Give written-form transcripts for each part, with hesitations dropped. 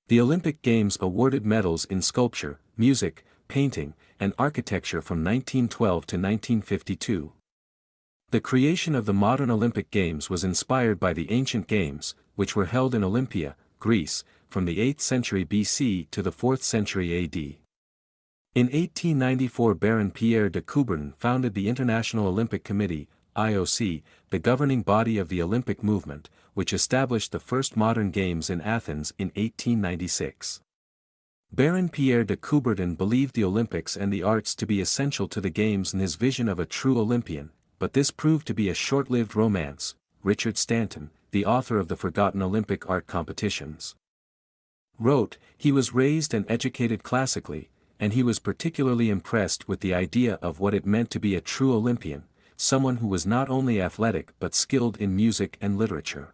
The Olympic Games awarded medals in sculpture, music, painting, and architecture from 1912 to 1952. The creation of the modern Olympic Games was inspired by the ancient Games, which were held in Olympia, Greece, from the 8th century BC to the 4th century AD. In 1894 Baron Pierre de Coubertin founded the International Olympic Committee, IOC, the governing body of the Olympic movement, which established the first modern games in Athens in 1896. Baron Pierre de Coubertin believed the Olympics and the arts to be essential to the games in his vision of a true Olympian, but this proved to be a short-lived romance. Richard Stanton, the author of the forgotten Olympic art competitions, wrote, "He was raised and educated classically, and he was particularly impressed with the idea of what it meant to be a true Olympian, someone who was not only athletic but skilled in music and literature."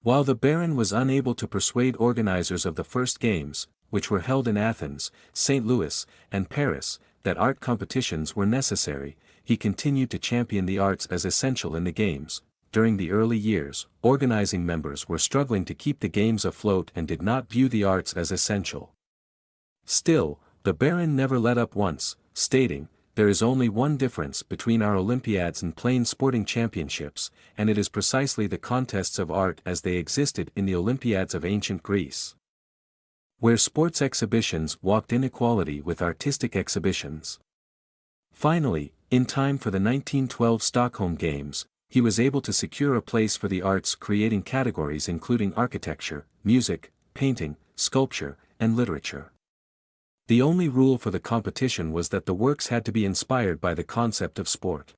While the Baron was unable to persuade organizers of the first games, which were held in Athens, St. Louis, and Paris, that art competitions were necessary, he continued to champion the arts as essential in the games. During the early years, organizing members were struggling to keep the games afloat and did not view the arts as essential. Still, the Baron never let up once, stating, "There is only one difference between our Olympiads and plain sporting championships, and it is precisely the contests of art as they existed in the Olympiads of ancient Greece, where sports exhibitions walked inequality with artistic exhibitions." Finally, in time for the 1912 Stockholm Games, he was able to secure a place for the arts, creating categories including architecture, music, painting, sculpture, and literature. The only rule for the competition was that the works had to be inspired by the concept of sport.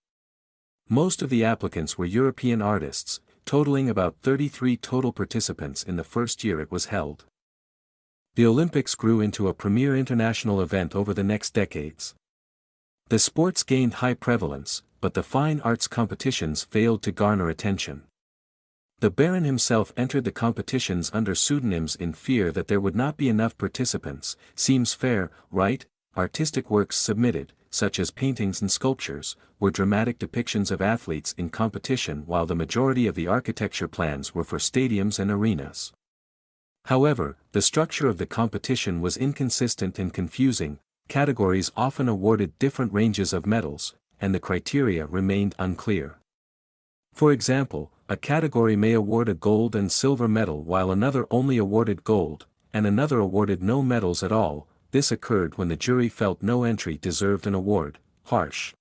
Most of the applicants were European artists, totaling about 33 total participants in the first year it was held. The Olympics grew into a premier international event over the next decades. The sports gained high prevalence, but the fine arts competitions failed to garner attention. The Baron himself entered the competitions under pseudonyms in fear that there would not be enough participants. Seems fair, right? Artistic works submitted, such as paintings and sculptures, were dramatic depictions of athletes in competition, while the majority of the architecture plans were for stadiums and arenas. However, the structure of the competition was inconsistent and confusing. Categories often awarded different ranges of medals, and the criteria remained unclear. For example, a category may award a gold and silver medal while another only awarded gold, and another awarded no medals at all. This occurred when the jury felt no entry deserved an award. Harsh.